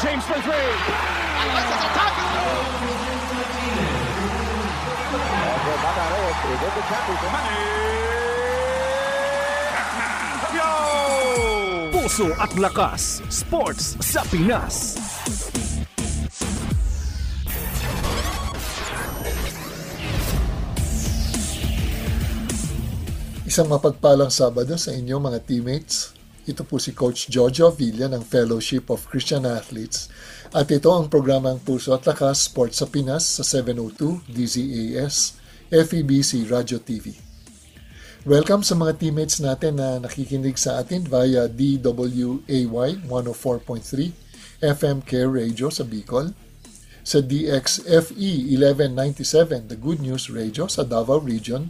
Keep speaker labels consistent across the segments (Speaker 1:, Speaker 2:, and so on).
Speaker 1: James for three. Puso at Lakas, Sports sa Pinas.
Speaker 2: Isang mapagpalang Sabado sa inyo mga teammates. Ito po si Coach Jojo Villa ng Fellowship of Christian Athletes at ito ang programang Puso at Lakas Sports sa Pinas sa 702 DZAS FEBC Radio TV. Welcome sa mga teammates natin na nakikinig sa atin via DWAY 104.3 FM Care Radio sa Bicol, sa DXFE 1197 The Good News Radio sa Davao Region,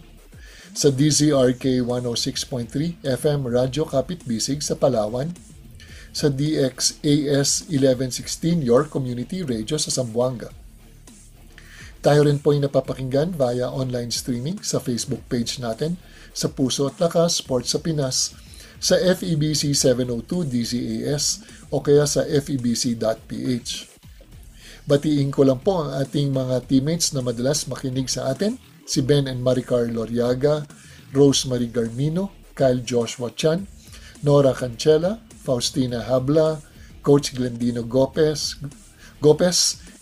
Speaker 2: sa DZRK 106.3 FM Radyo Kapit Bisig sa Palawan, sa DXAS 1116 Your Community Radio sa Zamboanga. Tayo rin po ay napapakinggan via online streaming sa Facebook page natin sa Puso at Lakas Sports sa Pinas, sa FEBC 702 DZAS o kaya sa febc.ph. Batiin ko lang po ang ating mga teammates na madalas makinig sa atin, si Ben and Maricar Loriaga, Rosemary Garmino, Kyle Joshua Chan, Nora Cancela, Faustina Habla, Coach Glendino Gopez,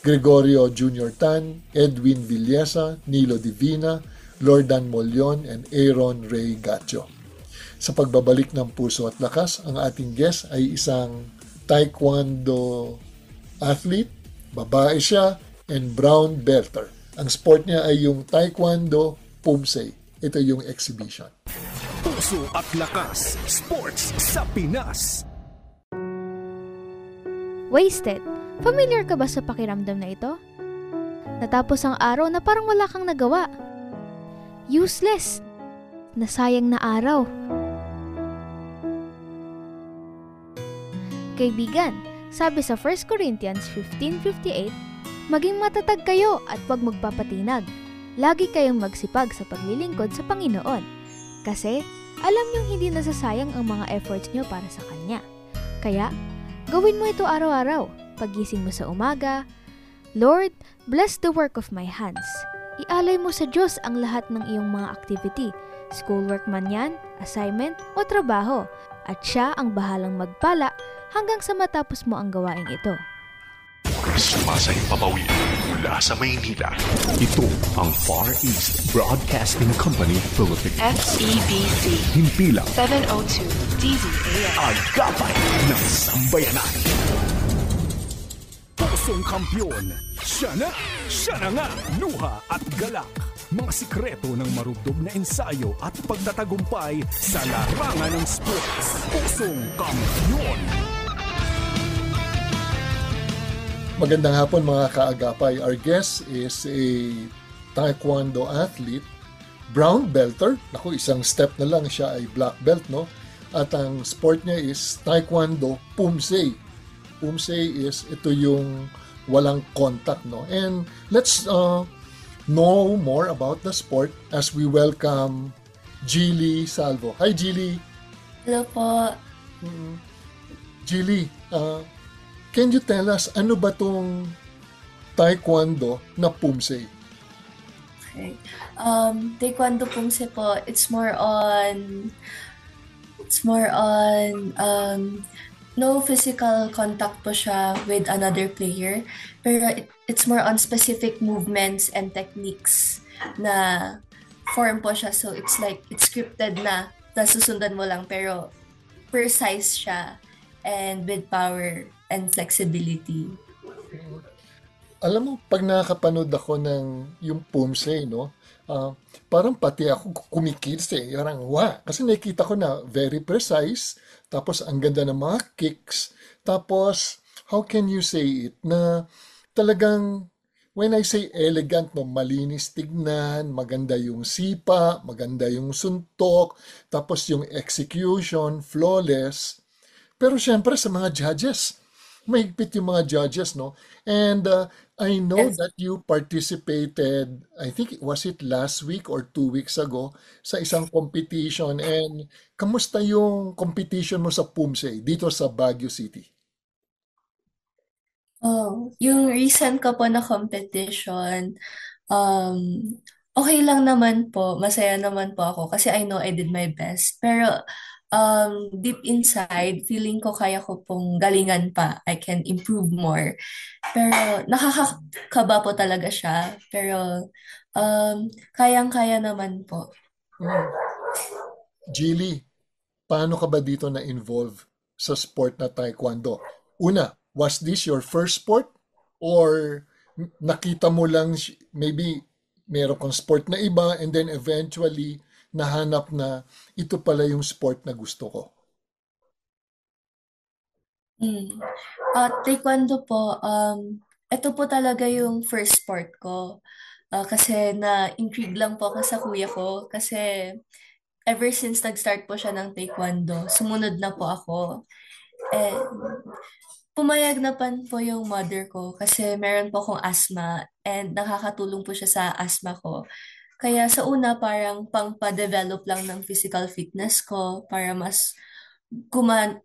Speaker 2: Gregorio Jr. Tan, Edwin Villesa, Nilo Divina, Lordan Molion, and Aaron Ray Gatcho. Sa pagbabalik ng Puso at Lakas, ang ating guest ay isang taekwondo athlete, babae siya, and brown belter. Ang sport niya ay yung Taekwondo Pumse. Ito yung exhibition.
Speaker 1: Puso at Lakas, Sports sa Pinas.
Speaker 3: Wasted. Familiar ka ba sa pakiramdam na ito? Natapos ang araw na parang wala kang nagawa. Useless. Nasayang na araw. Kaibigan, sabi sa 1 Corinthians 15:58, maging matatag kayo at huwag magpapatinag. Lagi kayong magsipag sa paglilingkod sa Panginoon. Kasi alam niyong hindi nasasayang ang mga efforts niyo para sa Kanya. Kaya, gawin mo ito araw-araw. Pagising mo sa umaga, Lord, bless the work of my hands. Ialay mo sa Diyos ang lahat ng iyong mga activity, schoolwork man yan, assignment o trabaho, at siya ang bahalang magpala hanggang sa matapos mo ang gawain ito.
Speaker 4: Sumasayang papawid mula sa Maynila. Ito ang Far East Broadcasting Company Philippines.
Speaker 5: FEBC.
Speaker 4: Himpilang
Speaker 5: 702 DZAS.
Speaker 4: Agapay ng Sambayanan.
Speaker 1: Pusong kampyon. Siya na nga, luha at galak. Mga sikreto ng marubdob na ensayo at pagtatagumpay sa larangan ng sports. Pusong kampyon.
Speaker 2: Magandang hapon mga kaagapay. Our guest is a taekwondo athlete, brown belter. Naku, isang step na lang siya ay black belt, no? At ang sport niya is taekwondo pumse. Pumse is ito yung walang contact, no? And let's know more about the sport as we welcome Gili Salvo. Hi, Gili.
Speaker 6: Hello po.
Speaker 2: Gili, can you tell us ano ba tong taekwondo na pumse?
Speaker 6: Okay. Taekwondo Pumse po, it's more on no physical contact po siya with another player, pero it's more on specific movements and techniques na form po siya, so it's scripted na susundan mo lang, pero precise siya and with power and flexibility.
Speaker 2: Alam mo, pag nakakapanood ako ng yung Pumse, no, parang pati ako kumikids eh. Parang, kasi nakikita ko na very precise, tapos ang ganda ng mga kicks, tapos, how can you say it, na talagang, when I say elegant, no, malinis tignan, maganda yung sipa, maganda yung suntok, tapos yung execution, flawless. Pero syempre sa mga judges, mahigpit yung mga judges, no? And I know
Speaker 6: Yes.
Speaker 2: that you participated, I think, was it last week or 2 weeks ago, sa isang competition. And kamusta yung competition mo sa Pumse dito sa Baguio City?
Speaker 6: Oh, yung recent ko po na competition, um, okay lang naman po. Masaya naman po ako kasi I know I did my best. Pero deep inside, feeling ko kaya ko pong galingan pa. I can improve more. Pero nakakakaba po talaga siya. Pero kayang-kaya naman po.
Speaker 2: Mm. Jilly, paano ka ba dito na-involve sa sport na taekwondo? Una, was this your first sport? Or nakita mo lang, maybe meron kang sport na iba and then eventually nahanap na ito pala yung sport na gusto ko?
Speaker 6: Mm. Taekwondo po, ito po talaga yung first sport ko. Kasi na-intrigue lang po ako sa kuya ko kasi ever since nag-start po siya ng taekwondo, sumunod na po ako. And pumayag na pan po yung mother ko kasi meron po akong asthma and nakakatulong po siya sa asthma ko. Kaya sa una parang pang-pa-develop lang ng physical fitness ko para mas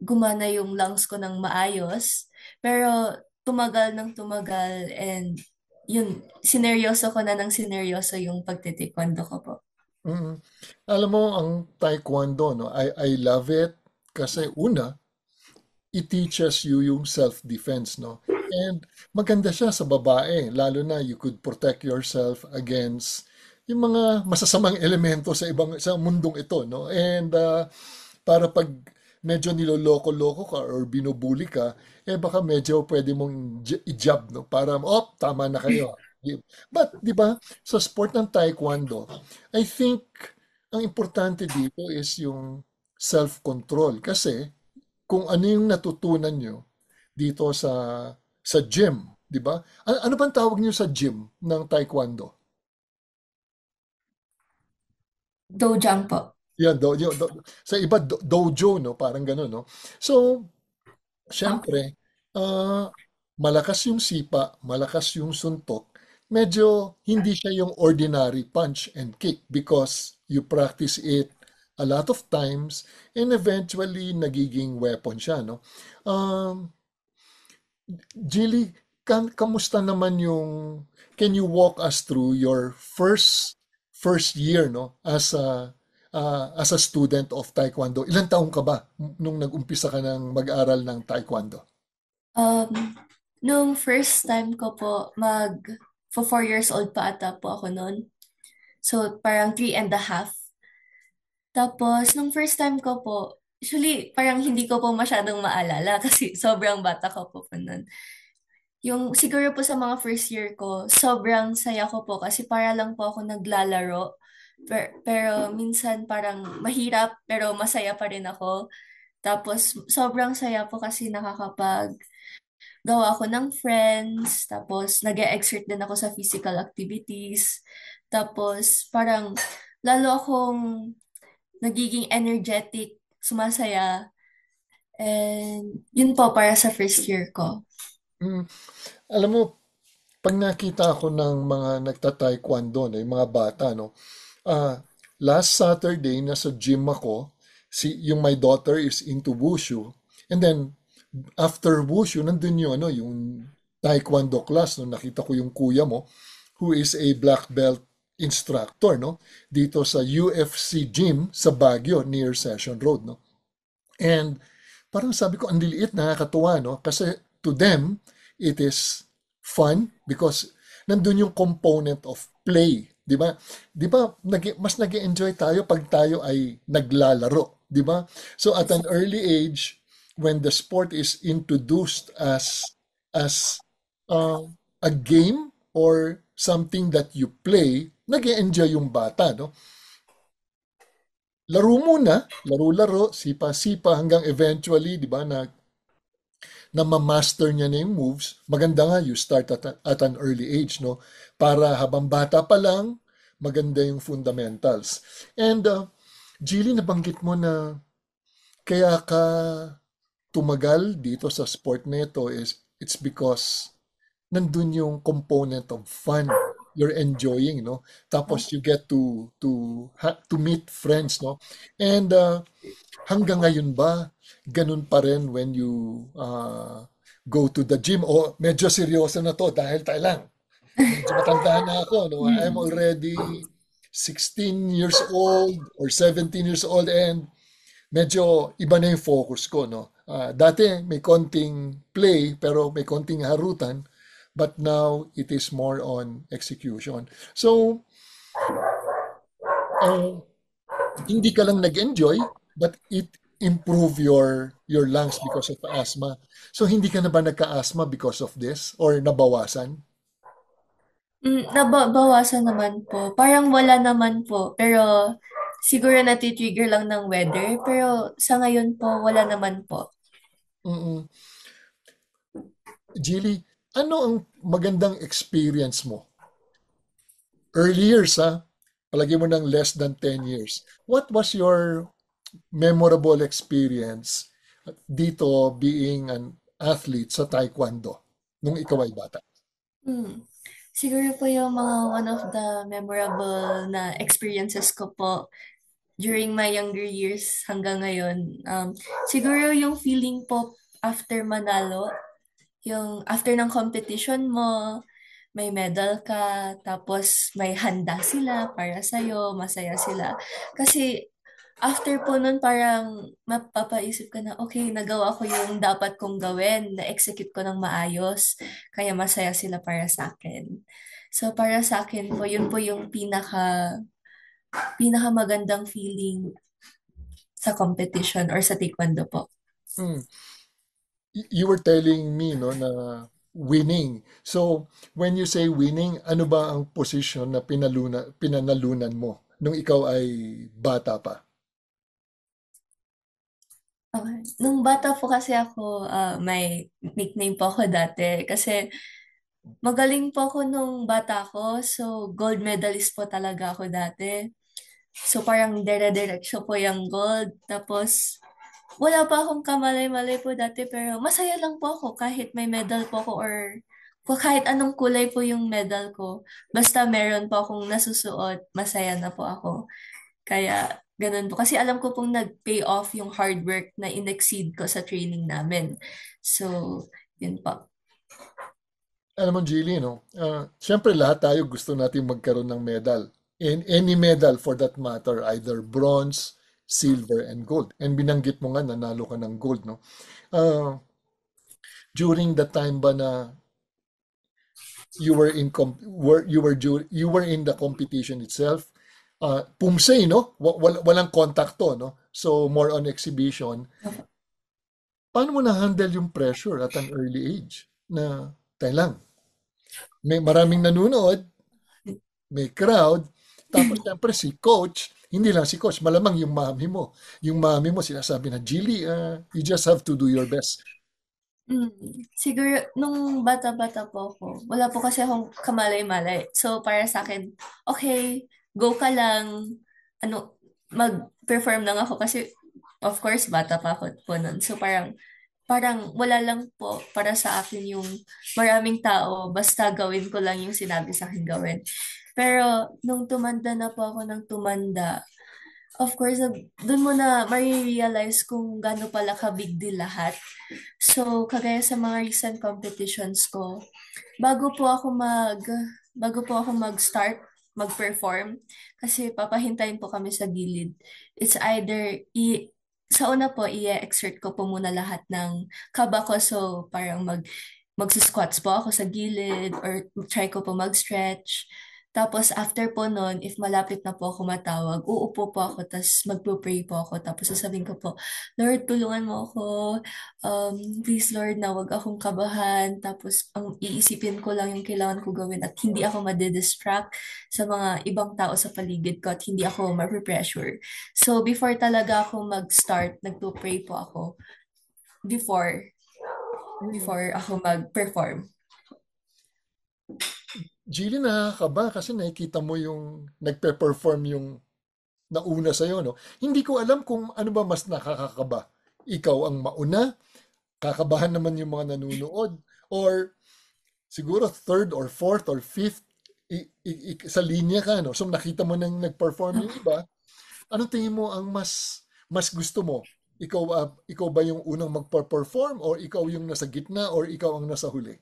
Speaker 6: gumana yung lungs ko ng maayos. Pero tumagal ng tumagal and yun, sineryoso ko na ng sineryoso yung pagtitaekwondo ko po.
Speaker 2: Mm. Alam mo, ang taekwondo, no, I love it kasi una, it teaches you yung self-defense, no? And maganda siya sa babae, lalo na you could protect yourself against yung mga masasamang elemento sa mundong ito, no? And para pag medyo niloloko-loko ka or binubuli ka, baka medyo pwede mong i-jab, no? Para, tama na kayo. But, di ba, sa sport ng taekwondo, I think ang importante dito is yung self-control. Kasi, kung ano yung natutunan nyo dito sa gym, di ba? Ano bang tawag nyo sa gym ng taekwondo?
Speaker 6: Dojang po.
Speaker 2: Yan, sa iba, dojo, no? Parang gano'n, no? So,
Speaker 6: Opo.
Speaker 2: syempre, malakas yung sipa, malakas yung suntok. Medyo hindi siya yung ordinary punch and kick because you practice it a lot of times and eventually nagiging weapon siya, no? Um, Jilly, kamusta naman can you walk us through your first year, no, as a student of Taekwondo? Ilang taong ka ba nung nag-umpisa ka ng mag-aral ng Taekwondo?
Speaker 6: Um, nung first time ko po, for 4 years old pa ata po ako noon. So, parang 3 and a half. Tapos, nung first time ko po, actually, parang hindi ko po masyadong maalala kasi sobrang bata ko po noon. Yung siguro po sa mga first year ko, sobrang saya ko po kasi para lang po ako naglalaro. Pero minsan parang mahirap pero masaya pa rin ako. Tapos sobrang saya po kasi gawa ako ng friends, tapos nag exert din ako sa physical activities. Tapos parang lalo akong nagiging energetic, sumasaya. And yun po para sa first year ko.
Speaker 2: Mm, alam mo, pag nakita ako ng mga nagta-taekwondo, no, yung mga bata, no, last Saturday, nasa gym ako, yung my daughter is into wushu, and then, after wushu, nandun yung, yung taekwondo class, no, nakita ko yung kuya mo, who is a black belt instructor, no, dito sa UFC gym sa Baguio, near Session Road, no. And parang sabi ko, ang liliit, nakakatuwa, no? Kasi to them, it is fun because nandun yung component of play. Di ba? Di ba, mas nag-enjoy tayo pag tayo ay naglalaro. Di ba? So at an early age, when the sport is introduced as a game or something that you play, nag-enjoy yung bata, no? Laro muna, laro-laro, sipa-sipa hanggang eventually, di ba, na ma-master niya na yung moves. Maganda nga, you start at an early age, no? Para habang bata pa lang, maganda yung fundamentals. And, Jilly, nabanggit mo na kaya ka tumagal dito sa sport na ito it's because nandun yung component of fun. you're enjoying, no? Tapos you get to meet friends, no? And hanggang ngayon ba ganun pa rin when you go to the gym? O medyo seryoso na to dahil tayo lang. Medyo matanda na ako, no? I'm already 16 years old or 17 years old and medyo iba na yung focus ko, no? Dati may konting play pero may konting harutan, but now it is more on execution. So, hindi ka lang nag-enjoy, but it improve your lungs because of asthma. So, hindi ka na ba nagka-asthma because of this or nabawasan?
Speaker 6: Nabawasan naman po. Parang wala naman po. Pero siguro natitrigger lang ng weather. Pero sa ngayon po, wala naman po.
Speaker 2: Mm-mm. Jilly, ano ang magandang experience mo? Early years, ha? Palagi mo ng less than 10 years. What was your memorable experience dito being an athlete sa taekwondo nung ikaw ay bata?
Speaker 6: Siguro po yung mga one of the memorable na experiences ko po during my younger years hanggang ngayon. Siguro yung feeling po after manalo, yung after ng competition mo, may medal ka, tapos may handa sila para sa'yo, masaya sila. Kasi after po nun parang mapapaisip ka na, okay, nagawa ko yung dapat kong gawin, na-execute ko ng maayos, kaya masaya sila para sa akin. So para sa akin po, yun po yung pinaka magandang feeling sa competition or sa taekwondo po.
Speaker 2: Hmm. You were telling me, no, na winning. So, when you say winning, ano ba ang position na pinanalunan mo nung ikaw ay bata pa?
Speaker 6: Okay. Nung bata po kasi ako, may nickname po ako dati kasi magaling po ako nung bata ko. So, gold medalist po talaga ako dati. So, parang dire-diretso po yung gold. Tapos, wala pa akong kamalay-malay po dati pero masaya lang po ako kahit may medal po ako or kahit anong kulay po yung medal ko. Basta meron po akong nasusuot, masaya na po ako. Kaya ganun po. Kasi alam ko pong nag-pay off yung hard work na in-exceed ko sa training namin. So, yun po.
Speaker 2: Alam mo, Jilly, no? Siyempre lahat tayo gusto natin magkaroon ng medal. And any medal for that matter, either bronze, silver, and gold. And binanggit mo nga, nanalo ka ng gold, no? During the time ba na you were you were in the competition itself, pumsay, no? Walang kontakto, no? So more on exhibition. Paano mo na-handle yung pressure at an early age na tayo lang? May maraming nanonood, may crowd, tapos siyempre si coach, hindi lang si coach, malamang yung mami mo. Yung mami mo sinasabi na, Jilly, you just have to do your best.
Speaker 6: Siguro, nung bata-bata po ako, wala po kasi akong kamalay-malay. So, para sa akin, okay, go ka lang, mag-perform lang ako kasi, of course, bata pa ako po nun. So, parang wala lang po para sa akin yung maraming tao, basta gawin ko lang yung sinabi sa akin gawin. Pero, nung tumanda na po ako ng tumanda, of course, doon mo na marirealize kung gaano pala ka-big deal lahat. So, kagaya sa mga recent competitions ko, bago po ako mag-start, mag-perform, kasi papahintayin po kami sa gilid. It's either, sa una po, i-exert ko po muna lahat ng kaba ko. So, parang mag-squats po ako sa gilid or try ko po mag-stretch. Tapos, after po nun, if malapit na po ako matawag, uupo po ako, tapos magpo-pray po ako. Tapos, sasabihin ko po, Lord, tulungan mo ako. Please, Lord, na wag akong kabahan. Tapos, ang iisipin ko lang yung kailangan ko gawin at hindi ako madidistract sa mga ibang tao sa paligid ko at hindi ako ma-pressure. So, before talaga ako mag-start, nagpo-pray po ako before ako mag-perform.
Speaker 2: Jilly, nakakaba kasi nakikita mo yung nagpe-perform yung nauna sa'yo, no? Hindi ko alam kung ano ba mas nakakakaba. Ikaw ang mauna, kakabahan naman yung mga nanonood, or siguro third or fourth or fifth sa linya ka, no? So nakita mo nang nag-perform yung iba, anong tingin mo ang mas gusto mo? Ikaw ba yung unang magpa-perform or ikaw yung nasa gitna or ikaw ang nasa huli?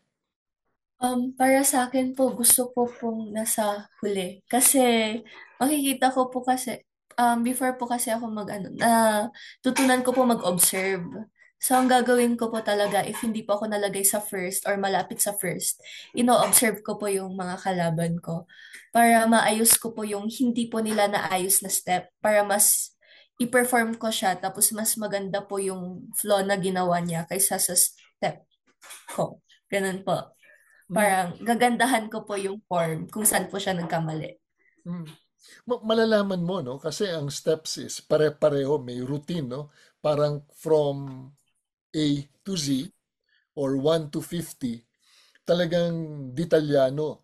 Speaker 6: Para sa akin po, gusto ko pong nasa huli. Kasi, makikita ko po kasi, before po kasi ako tutunan ko po mag-observe. So, ang gagawin ko po talaga, if hindi po ako nalagay sa first or malapit sa first, ino-observe ko po yung mga kalaban ko para maayos ko po yung hindi po nila naayos na step para mas i-perform ko siya tapos mas maganda po yung flow na ginawa niya kaysa sa step ko. Ganun po.
Speaker 2: Mm,
Speaker 6: Parang gagandahan ko po yung form kung saan po siya nagkamali.
Speaker 2: mm. Malalaman mo, no? Kasi ang steps is pare-pareho, may routine, no? Parang from A to Z or 1 to 50, talagang detalyado,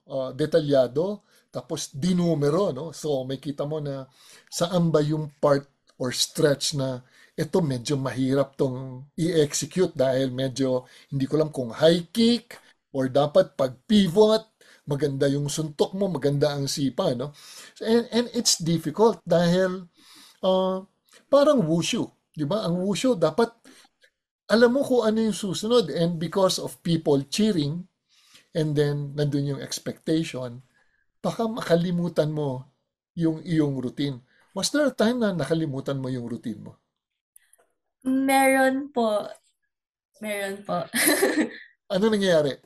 Speaker 2: tapos dinumero, no? So may kita mo na saan ba yung part or stretch na ito medyo mahirap tong i-execute dahil medyo hindi ko alam kung high kick or dapat pag pivot, maganda yung suntok mo, maganda ang sipa, no? And it's difficult dahil uh, parang wushu, di ba? Ang wushu dapat alam mo kung ano yung susunod, and because of people cheering and then nandun yung expectation, baka makalimutan mo yung iyong routine. Was there a time na nakalimutan mo yung routine mo?
Speaker 6: Meron po. Meron po.
Speaker 2: Ano nangyayari?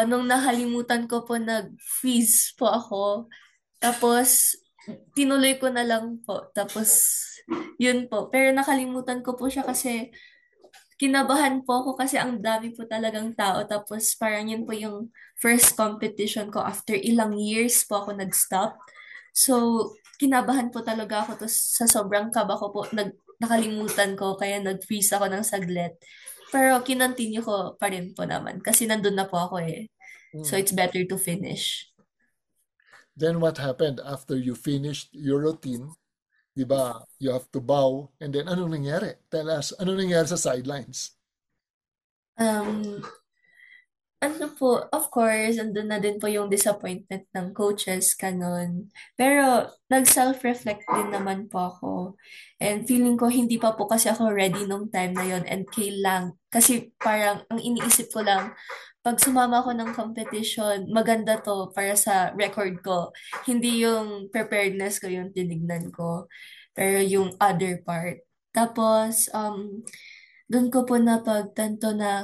Speaker 6: Nung nakalimutan ko po, nag-freeze po ako. Tapos, tinuloy ko na lang po. Tapos, yun po. Pero nakalimutan ko po siya kasi kinabahan po ako kasi ang dami po talagang tao. Tapos, parang yun po yung first competition ko after ilang years po ako nag-stop. So, kinabahan po talaga ako. Tapos, sa sobrang kaba ko po, nakalimutan ko. Kaya nag-freeze ako ng saglit. Pero, kinontinue ko pa rin po naman. Kasi nandun na po ako eh. So,
Speaker 2: Mm.
Speaker 6: it's better to finish.
Speaker 2: Then what happened after you finished your routine? Di ba? You have to bow. And then ano nangyari? Tell us, ano nangyari sa sidelines?
Speaker 6: Um, Ano po, of course, andun na din po yung disappointment ng coaches, kanon. Pero, nag-self-reflect din naman po ako. And feeling ko, hindi pa po kasi ako ready nung time na yon and kasi parang, ang iniisip ko lang, pag sumama ako ng competition, maganda to para sa record ko. Hindi yung preparedness ko yung tinignan ko, pero yung other part. Tapos, doon ko po napagtanto na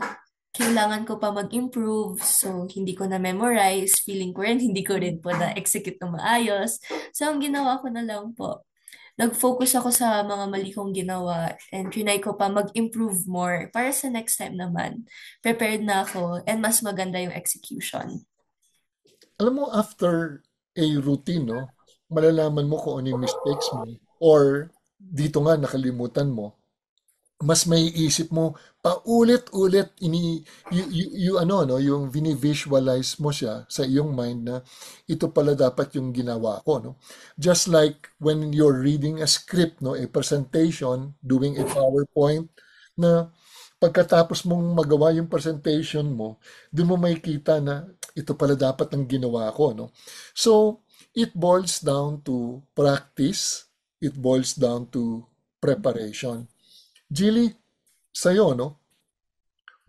Speaker 6: kailangan ko pa mag-improve. So, hindi ko na-memorize. Feeling ko rin, hindi ko rin po na-execute na maayos. So, ang ginawa ko na lang po, nag-focus ako sa mga mali kong ginawa and trinay ko pa mag-improve more para sa next time naman. Prepared na ako and mas maganda yung execution.
Speaker 2: Alam mo, after a routine, no, malalaman mo kung ano yung mistakes mo or dito nga nakalimutan mo, mas may isip mo paulit-ulit ano no yung visualize mo siya sa iyong mind na ito pala dapat yung ginawa ko, no, just like when you're reading a script, no, a presentation, doing a PowerPoint, na pagkatapos mong magawa yung presentation mo, doon mo makikita na ito pala dapat ang ginawa ko, no. So it boils down to practice, it boils down to preparation. Jilly, sa'yo, no?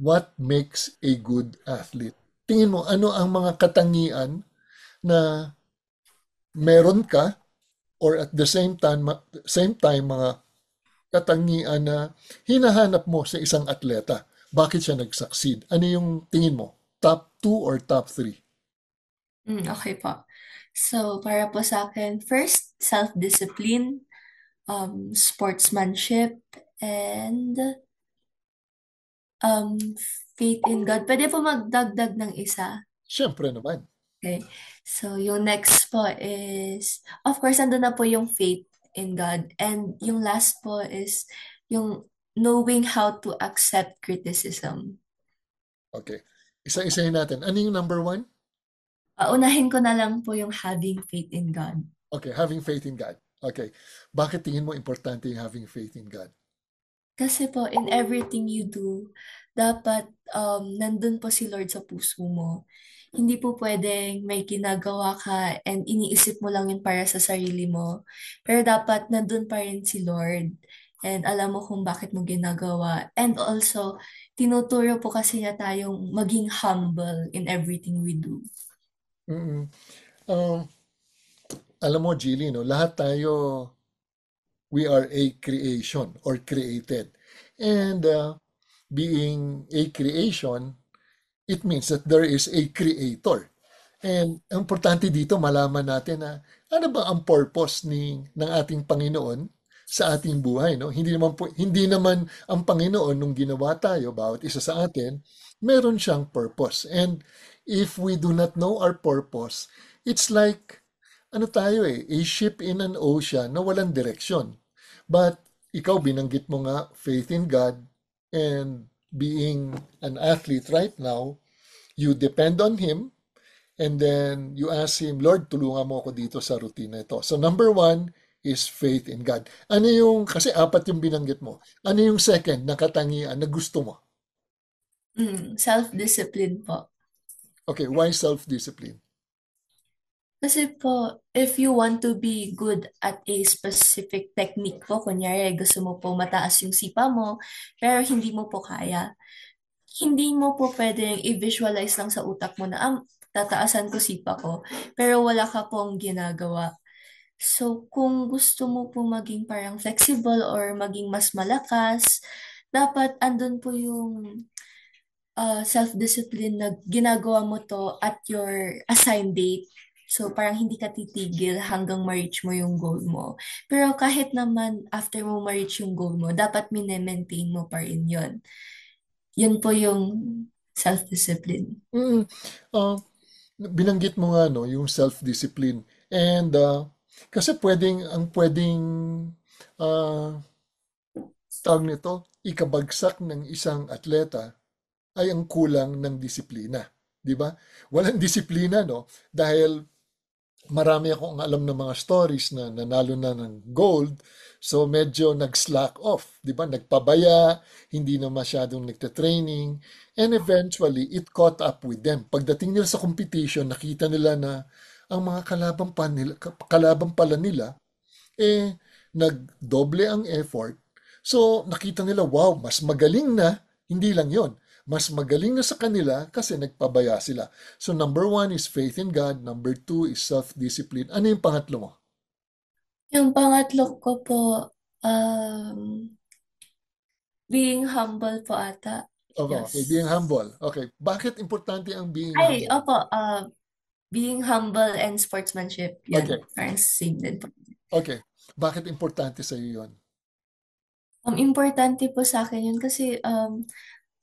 Speaker 2: What makes a good athlete? Tingin mo, ano ang mga katangian na meron ka or at the same time mga katangian na hinahanap mo sa isang atleta? Bakit siya nag-succeed? Ano yung tingin mo? Top 2 or top 3?
Speaker 6: Okay po. So, para po sa akin, first, self-discipline, sportsmanship, and um, faith in God. Pwede po magdagdag ng isa.
Speaker 2: Siyempre naman.
Speaker 6: Okay. So, yung next po is, of course, andun na po yung faith in God. And yung last po is yung knowing how to accept criticism.
Speaker 2: Okay. Isa-isahin natin. Ano yung number 1?
Speaker 6: Unahin ko na lang po yung having faith in God.
Speaker 2: Okay, having faith in God. Okay. Bakit tingin mo importante yung having faith in God?
Speaker 6: Kasi po, in everything you do, dapat nandun po si Lord sa puso mo. Hindi po pwedeng may ginagawa ka and iniisip mo lang yun para sa sarili mo. Pero dapat nandun pa rin si Lord. And alam mo kung bakit mo ginagawa. And also, tinuturo po kasi niya tayong maging humble in everything we do.
Speaker 2: Mm-mm. Um, Alam mo, Jilly, no, lahat tayo, we are a creation or created. And being a creation, it means that there is a creator. And ang importante dito, malaman natin na ano ba ang purpose ng ating Panginoon sa ating buhay, no? Hindi naman ang Panginoon nung ginawa tayo, bawat isa sa atin, meron siyang purpose. And if we do not know our purpose, it's like ano tayo a ship in an ocean na walang direksyon. But ikaw binanggit mo nga faith in God and being an athlete right now, you depend on Him and then you ask Him, Lord, tulungan mo ako dito sa routine na ito. So number 1 is faith in God. Ano yung, kasi 4 yung binanggit mo. Ano yung second na katangian na gusto mo?
Speaker 6: Self-discipline po.
Speaker 2: Okay, why self-discipline?
Speaker 6: Kasi po, if you want to be good at a specific technique po, kunyari gusto mo po mataas yung sipa mo, pero hindi mo po kaya, hindi mo po pwedeng i-visualize lang sa utak mo na, tataasan ko sipa ko, pero wala ka pong ginagawa. So, kung gusto mo po maging parang flexible or maging mas malakas, dapat andun po yung self-discipline na ginagawa mo to at your assigned date. So, parang hindi ka titigil hanggang ma-reach mo yung goal mo. Pero kahit naman after mo ma-reach yung goal mo, dapat mine-maintain mo pa rin yun. Yun po yung self-discipline.
Speaker 2: Binanggit mo nga no, yung self-discipline. And kasi pwedeng tawag nito, ikabagsak ng isang atleta ay ang kulang ng disiplina. Di ba? Walang disiplina, no? Dahil marami akong alam ng mga stories na nanalo na ng gold, so medyo nag-slack off, di ba? Nagpabaya, hindi na masyadong nagte-training, and eventually, it caught up with them. Pagdating nila sa competition, nakita nila na ang mga kalaban pala nila, nagdoble ang effort. So, nakita nila, wow, mas magaling na, hindi lang yon, mas magaling na sa kanila kasi nagpabaya sila. So number 1 is faith in God. Number 2 is self-discipline. Ano yung pangatlo mo?
Speaker 6: Yung pangatlo ko po, being humble po ata.
Speaker 2: Okay, being humble. Okay, bakit importante ang being
Speaker 6: Ay,
Speaker 2: humble?
Speaker 6: opo, being humble and sportsmanship. Yan,
Speaker 2: Okay.
Speaker 6: parang same din po.
Speaker 2: Okay, bakit importante sa iyo yun?
Speaker 6: Importante po sa akin yun kasi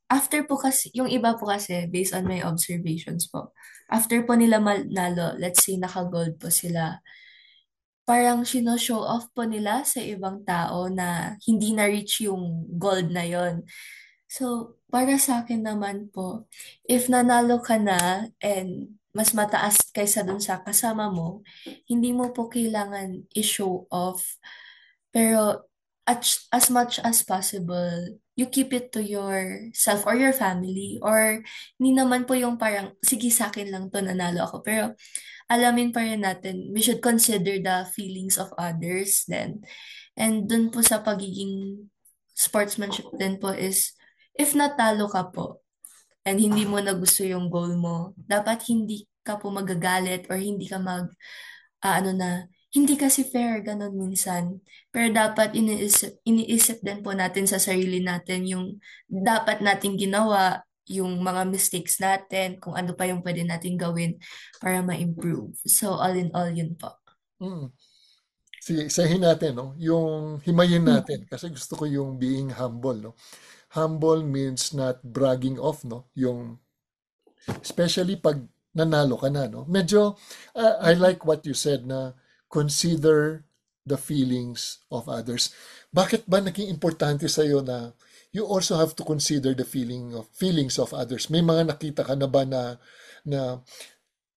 Speaker 6: after po kasi, yung iba po kasi, based on my observations po, after po nila manalo, let's say naka-gold po sila, parang show off po nila sa ibang tao na hindi na-reach yung gold na yon. So, para sa akin naman po, if nanalo ka na and mas mataas kaysa dun sa kasama mo, hindi mo po kailangan i-show off. Pero as much as possible, you keep it to yourself or your family. Or hindi naman po yung parang, sige sa akin lang to, nanalo ako. Pero alamin pa rin natin, we should consider the feelings of others then. And dun po sa pagiging sportsmanship din po is, if natalo ka po, and hindi mo na gusto yung goal mo, dapat hindi ka po magagalit or hindi ka hindi kasi fair, ganun minsan. Pero dapat iniisip din po natin sa sarili natin yung dapat nating ginawa, yung mga mistakes natin, kung ano pa yung pwede nating gawin para ma-improve. So, all in all, yun po.
Speaker 2: Sige, isahin natin, no? Yung himayin natin. Kasi gusto ko yung being humble, no? Humble means not bragging off, no? Yung, especially pag nanalo ka na, no? Medyo, I like what you said na consider the feelings of others. Bakit ba naging importante sa iyo na you also have to consider the feelings of others? May mga nakita ka na ba na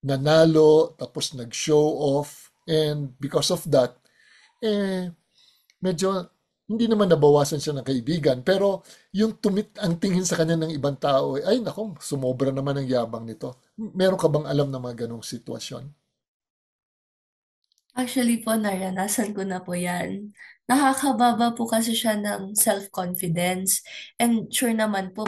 Speaker 2: nanalo tapos nag-show off and because of that medyo hindi naman nabawasan siya ng kaibigan, pero yung ang tingin sa kanya ng ibang tao, ay nako, sumobra naman ang yabang nito. Meron ka bang alam na mga ganong sitwasyon?
Speaker 6: Actually po, naranasan ko na po yan. Nakakababa po kasi siya ng self-confidence. And sure naman po,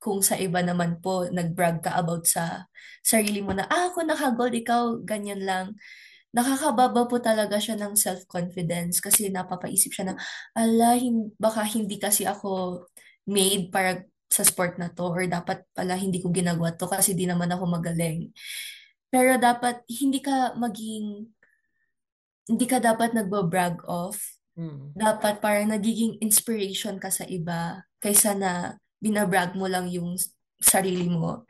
Speaker 6: kung sa iba naman po, nag-brag ka about sa sarili mo na, ako nakagold, ikaw, ganyan lang. Nakakababa po talaga siya ng self-confidence kasi napapaisip siya na, baka hindi kasi ako made para sa sport na to or dapat pala hindi ko ginagawa to kasi di naman ako magaling. Pero dapat hindi ka dapat nagbo-brag off.
Speaker 2: Mm.
Speaker 6: Dapat parang nagiging inspiration ka sa iba kaysa na binabrag mo lang yung sarili mo.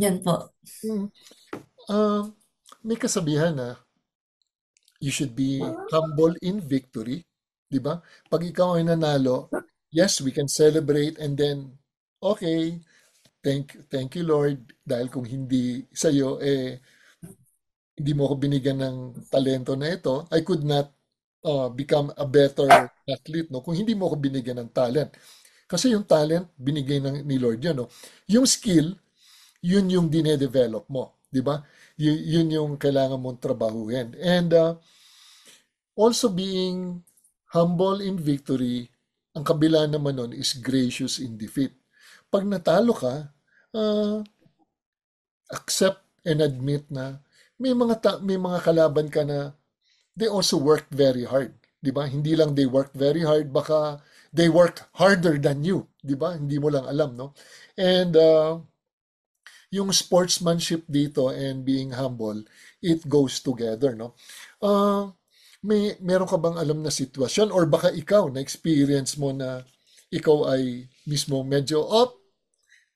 Speaker 6: Yan po.
Speaker 2: Mm. Ah, may kasabihan na you should be humble in victory, 'di ba? Pag ikaw ay nanalo, yes, we can celebrate and then okay, thank you Lord dahil kung hindi sa iyo hindi mo ako binigyan ng talento na ito, I could not become a better athlete, no? Kung hindi mo ako binigyan ng talent. Kasi yung talent, binigay ni Lord yun, no? Yung skill, yun yung dine-develop mo, di ba? Yun yung kailangan mong trabahuhin. And also being humble in victory, ang kabila naman nun is gracious in defeat. Pag natalo ka, uh, accept and admit na may mga kalaban ka na they also worked very hard, 'di ba? Hindi lang they worked very hard, baka they worked harder than you, 'di ba? Hindi mo lang alam, no? And yung sportsmanship dito and being humble, it goes together, no? Uh, meron ka bang alam na sitwasyon or baka ikaw na experience mo na ikaw ay mismo medyo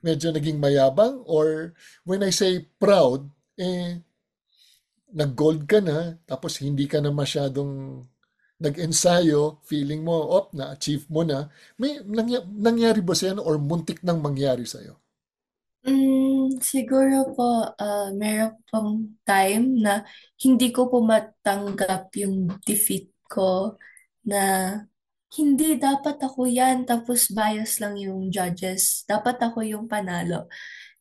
Speaker 2: naging mayabang or when I say proud, nag-gold ka na, tapos hindi ka na masyadong nag-ensayo, feeling mo, na-achieve mo na. May nangyari ba sa'yo or muntik nang mangyari sa'yo?
Speaker 6: Siguro po, meron pong time na hindi ko po matanggap yung defeat ko na hindi dapat ako yan, tapos bias lang yung judges. Dapat ako yung panalo.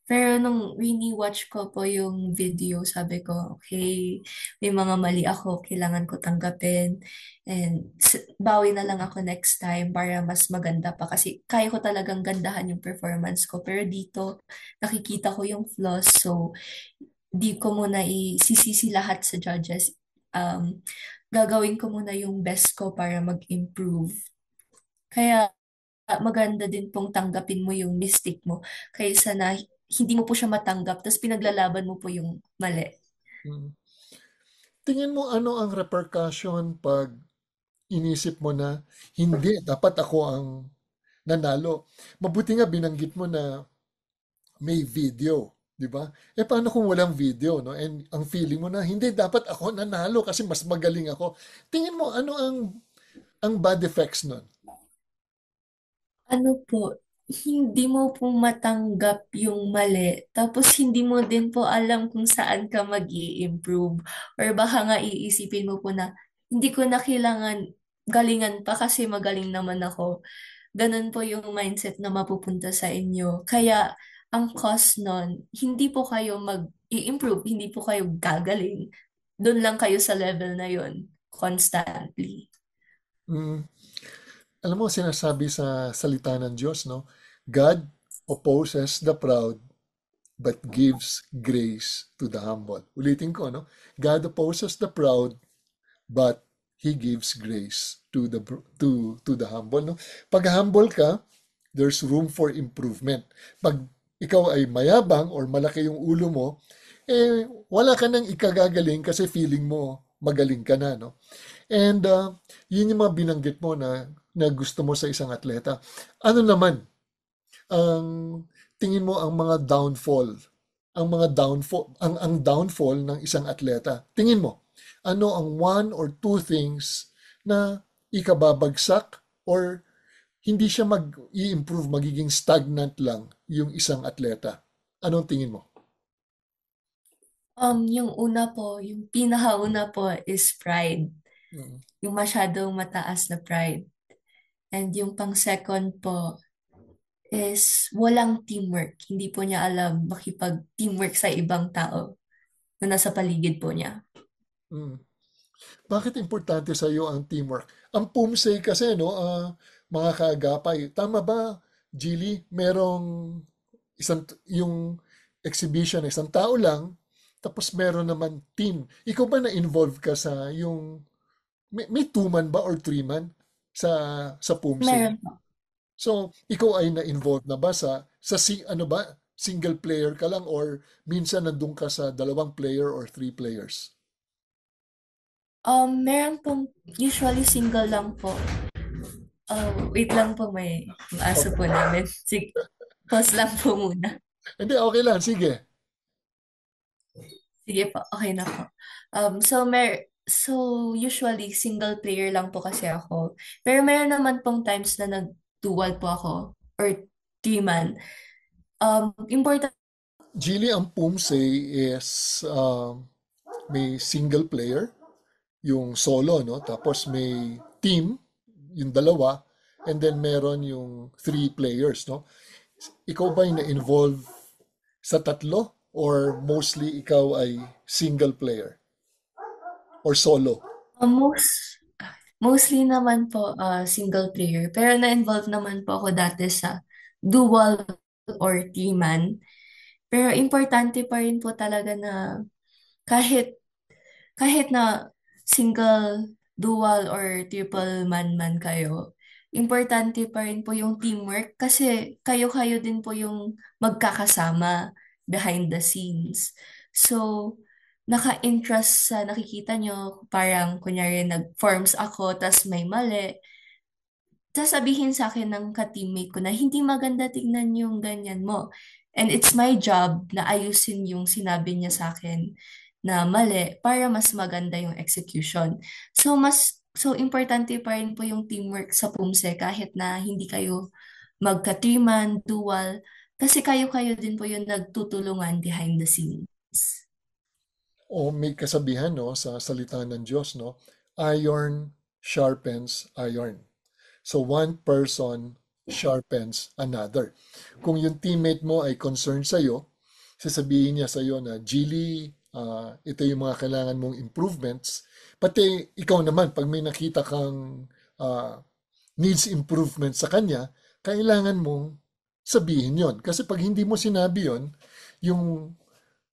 Speaker 6: Pero nung watch ko po yung video, sabi ko, okay, may mga mali ako, kailangan ko tanggapin. And bawi na lang ako next time para mas maganda pa. Kasi kaya ko talagang gandahan yung performance ko. Pero dito, nakikita ko yung flaws. So, di ko muna isisisi lahat sa judges. Um, Gagawin ko muna yung best ko para mag-improve. Kaya maganda din pong tanggapin mo yung mistake mo kaysa na hindi mo po siya matanggap tapos pinaglalaban mo po yung mali.
Speaker 2: Hmm. Tingin mo ano ang repercussion pag inisip mo na hindi, dapat ako ang nanalo. Mabuti nga binanggit mo na may video, di ba? Paano kung walang video, no? And ang feeling mo na hindi, dapat ako nanalo kasi mas magaling ako. Tingin mo ano ang bad effects nun?
Speaker 6: Ano po, hindi mo po matanggap yung mali, tapos hindi mo din po alam kung saan ka mag improve or baka nga iisipin mo po na hindi ko na kailangan galingan pa kasi magaling naman ako. Ganun po yung mindset na mapupunta sa inyo. Kaya ang cause nun, hindi po kayo mag-i-improve, hindi po kayo gagaling. Doon lang kayo sa level na yon constantly.
Speaker 2: Mm, alam mo, sinasabi sa salita ng Diyos, no? God opposes the proud but gives grace to the humble. Ulitin ko, no? God opposes the proud but He gives grace to the humble, no? Pag humble ka, there's room for improvement. Pag ikaw ay mayabang or malaki yung ulo mo, wala ka nang ikagagaling kasi feeling mo magaling ka na, no? And yun yung mga binanggit mo na gusto mo sa isang atleta. Ano naman ang tingin mo ang mga downfall, ang downfall ng isang atleta? Tingin mo, ano ang one or two things na ikababagsak or hindi siya mag-i-improve, magiging stagnant lang yung isang atleta? Anong tingin mo?
Speaker 6: Yung una po, yung pinakauna po is pride.
Speaker 2: Mm.
Speaker 6: Yung masyadong mataas na pride. And yung pang-second po is walang teamwork. Hindi po niya alam makipag-teamwork sa ibang tao na nasa paligid po niya.
Speaker 2: Mm. Bakit importante sa iyo ang teamwork? Ang PUMSE kasi, no, mga kaagapay, tama ba, Jilly, merong yung exhibition, isang tao lang, tapos meron naman team. Ikaw ba na-involve ka sa yung, may two-man ba or three-man sa PUMSE?
Speaker 6: Meron po.
Speaker 2: So, ikaw ay na-involve na ba ano ba, single player ka lang or minsan nandun ka sa dalawang player or three players?
Speaker 6: Meron pong usually single lang po. Wait lang po, may aso po namin. Sige, pause lang po muna.
Speaker 2: Hindi, okay lang. Sige.
Speaker 6: Sige po, okay na po. So usually single player lang po kasi ako. Pero meron naman pong times na nag-dual po ako or three-man. Important
Speaker 2: Gili, ang PUMSE is may single player, yung solo, no? Tapos may team, yung dalawa, and then meron yung three players, no? Ikaw ba ay na-involve sa tatlo or mostly ikaw ay single player or solo?
Speaker 6: mostly naman po single player. Pero na-involve naman po ako dati sa dual or three-man. Pero importante pa rin po talaga na kahit kahit na single, dual, or triple man kayo, importante pa rin po yung teamwork kasi kayo-kayo din po yung magkakasama behind the scenes. So, naka-interest sa nakikita nyo, parang kunyari nag-forms ako, tas may mali, sasabihin sa akin ng ka-teammate ko na hindi maganda tignan yung ganyan mo. And it's my job na ayusin yung sinabi niya sa akin na mali para mas maganda yung execution. So importante pa rin po yung teamwork sa PUMSE kahit na hindi kayo magka-teaman, dual, kasi kayo-kayo din po yung nagtutulungan behind the scenes.
Speaker 2: O may kasabihan, no, sa salita ng Diyos, no? Iron sharpens iron. So one person sharpens another. Kung yung teammate mo ay concerned sa'yo, sasabihin niya sa'yo na, Gili, ito yung mga kailangan mong improvements. Pati ikaw naman, pag may nakita kang needs improvement sa kanya, kailangan mong sabihin yon. Kasi pag hindi mo sinabi yon, yung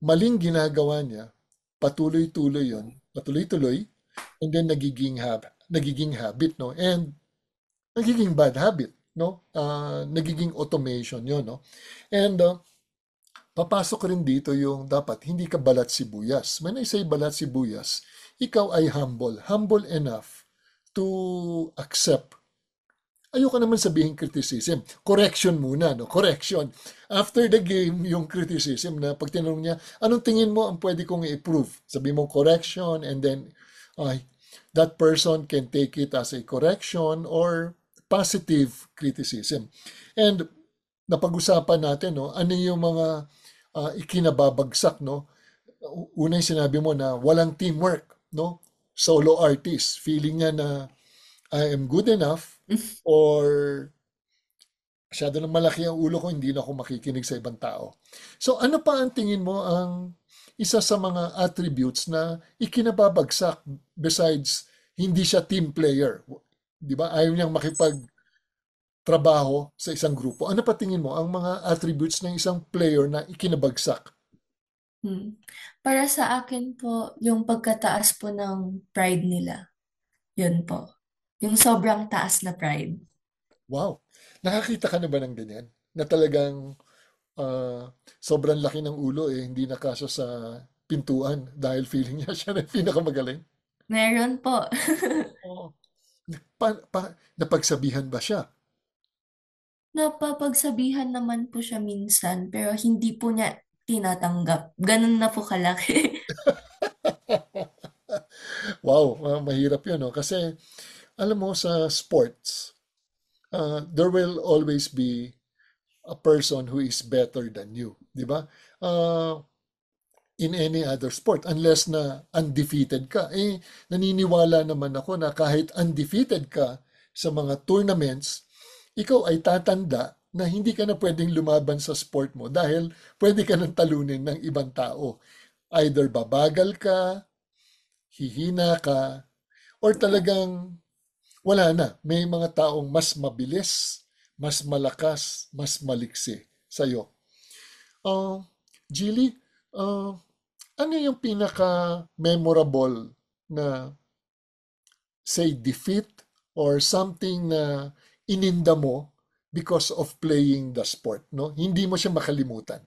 Speaker 2: maling ginagawa niya, patuloy-tuloy yon, patuloy-tuloy, and then nagiging habit, no? And nagiging bad habit, no? Nagiging automation yon, no? And papasok rin dito yung dapat hindi ka balat sibuyas. When I say balat sibuyas, ikaw ay humble enough to accept. Ayoko naman sabihin criticism. Correction muna, no? Correction. After the game, yung criticism na pag tinanong niya, anong tingin mo ang pwede kong i-improve? Sabi mo correction and then that person can take it as a correction or positive criticism. And napag-usapan natin, no, ano yung mga ikinababagsak, no? Una yung sinabi mo na walang teamwork, no? Solo artist, feeling niya na I am good enough or masyado na malaki ang ulo ko, hindi na ako makikinig sa ibang tao. So ano pa ang tingin mo ang isa sa mga attributes na ikinababagsak besides hindi siya team player? Di ba? Ayaw niyang makipagtrabaho sa isang grupo. Ano pa tingin mo ang mga attributes ng isang player na ikinabagsak?
Speaker 6: Para sa akin po, yung pagkataas po ng pride nila. Yun po. Yung sobrang taas na pride.
Speaker 2: Wow! Nakakita ka na ba ng ganyan? Na talagang sobrang laki ng ulo hindi nakasya sa pintuan dahil feeling niya siya na pinakamagaling?
Speaker 6: Meron po.
Speaker 2: Oo. Napagsabihan ba siya?
Speaker 6: Napapagsabihan naman po siya minsan, pero hindi po niya tinatanggap. Ganun na po kalaki.
Speaker 2: Wow, mahirap yun, no? Kasi, alam mo, sa sports, there will always be a person who is better than you. Di ba? In any other sport, unless na undefeated ka. Naniniwala naman ako na kahit undefeated ka sa mga tournaments, ikaw ay tatanda na hindi ka na pwedeng lumaban sa sport mo dahil pwede ka nang talunin ng ibang tao. Either babagal ka, hihina ka, or talagang wala na. May mga taong mas mabilis, mas malakas, mas maliksi sa'yo. Uh, Jilly, uh, ano yung pinaka-memorable na, say, defeat or something na ininda mo because of playing the sport, no? Hindi mo siya makalimutan.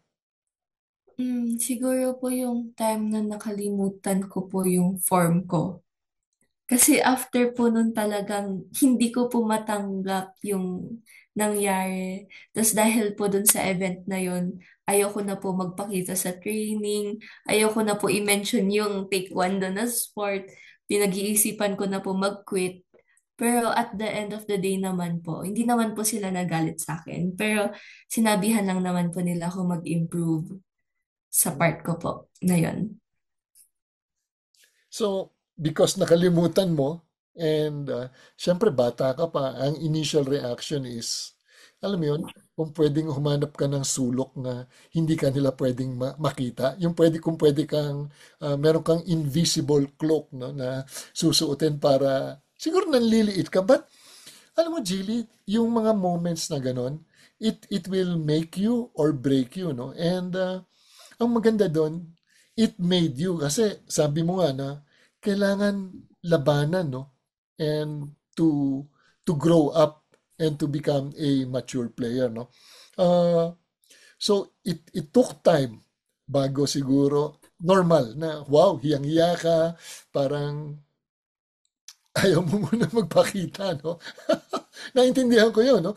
Speaker 6: Siguro po yung time na nakalimutan ko po yung form ko. Kasi after po nun talagang hindi ko po matanggap yung nangyari. Tapos dahil po dun sa event na yun, ayoko na po magpakita sa training, ayoko na po i-mention yung taekwondo na sport, pinag-iisipan ko na po mag-quit. Pero at the end of the day naman po, hindi naman po sila nagalit sa akin. Pero sinabihan lang naman po nila ako mag-improve sa part ko po na yun.
Speaker 2: So, because nakalimutan mo, and syempre bata ka pa, ang initial reaction is, alam mo yun, kung pwedeng humanap ka ng sulok na hindi ka nila pwedeng makita, yung kung pwede kang, meron kang invisible cloak, no, na susuotin para, siguro nanliliit ka, but alam mo, Jilly, yung mga moments na ganon, it will make you or break you, no? And ang maganda doon, it made you. Kasi sabi mo nga na kailangan labanan, no? And to grow up and to become a mature player, no? Uh, so it took time bago siguro normal na wow, hiyang-hiya ka, parang ayaw mo muna magpakita, no? Naintindihan ko yun, no?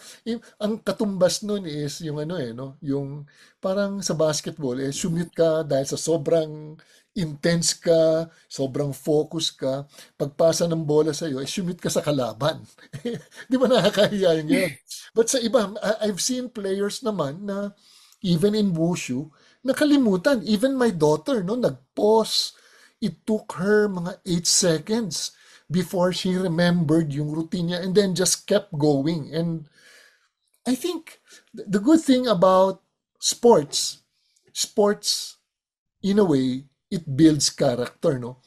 Speaker 2: Ang katumbas nun is yung ano no? Yung parang sa basketball, shoot ka dahil sa sobrang intense ka, sobrang focus ka. Pagpasa ng bola sa iyo, shoot ka sa kalaban. Di ba nakakahiya yun? But sa iba, I've seen players naman na even in wushu, nakalimutan. Even my daughter, no, nag-pause. It took her mga 8 seconds before she remembered yung routine niya and then just kept going. And I think the good thing about sports, in a way, it builds character, no?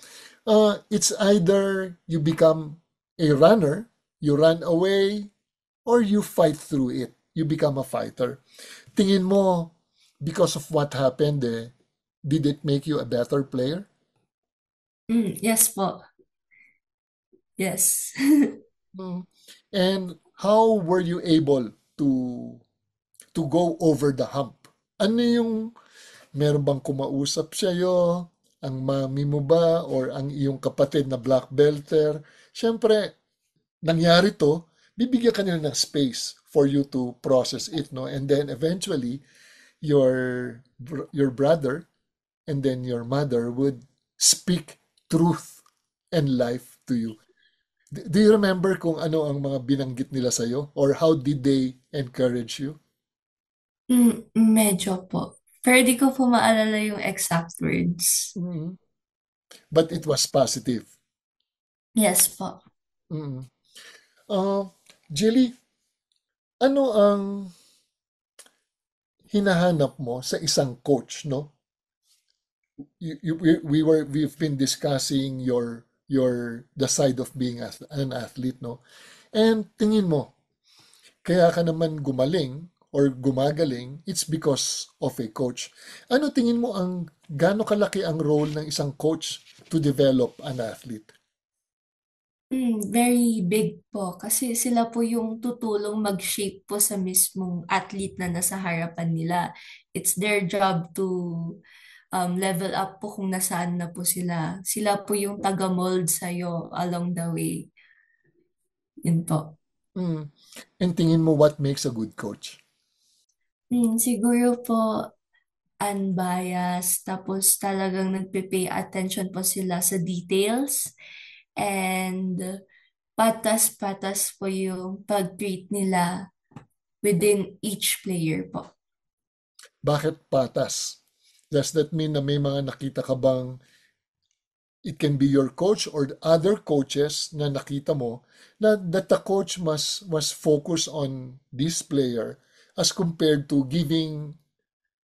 Speaker 2: It's either you become a runner, you run away, or you fight through it. You become a fighter. Tingin mo, because of what happened, did it make you a better player?
Speaker 6: Yes po. Yes.
Speaker 2: Mm. And how were you able to go over the hump? Ano yung meron bang kumausap sa'yo? Ang mami mo ba or ang iyong kapatid na black belter? Siyempre, nangyari to, bibigyan ka nila ng space for you to process it, no? And then eventually, your brother and then your mother would speak truth and life to you. Do you remember kung ano ang mga binanggit nila sa'yo? Or how did they encourage you?
Speaker 6: Medyo po. Pero di ko po maalala yung exact words.
Speaker 2: Mhm. But it was positive.
Speaker 6: Yes po.
Speaker 2: Mhm. Jilly, ano ang hinahanap mo sa isang coach, no? We've been discussing the side of being an athlete, no? And tingin mo, kaya ka naman gumaling or gumagaling, it's because of a coach. Ano tingin mo ang gaano kalaki ang role ng isang coach to develop an athlete?
Speaker 6: Very big po. Kasi sila po yung tutulong mag-shape po sa mismong athlete na nasa harapan nila. It's their job to level up po kung nasaan na po sila. Sila po yung taga-mold sa'yo along the way. Yun po.
Speaker 2: Mm. And tingin mo what makes a good coach?
Speaker 6: Siguro po unbiased, tapos talagang nagpe-pay attention po sila sa details, and patas-patas po yung pag-treat nila within each player po.
Speaker 2: Bakit patas? Does that mean na may mga nakita ka bang it can be your coach or the other coaches na nakita mo na that the coach must focus on this player as compared to giving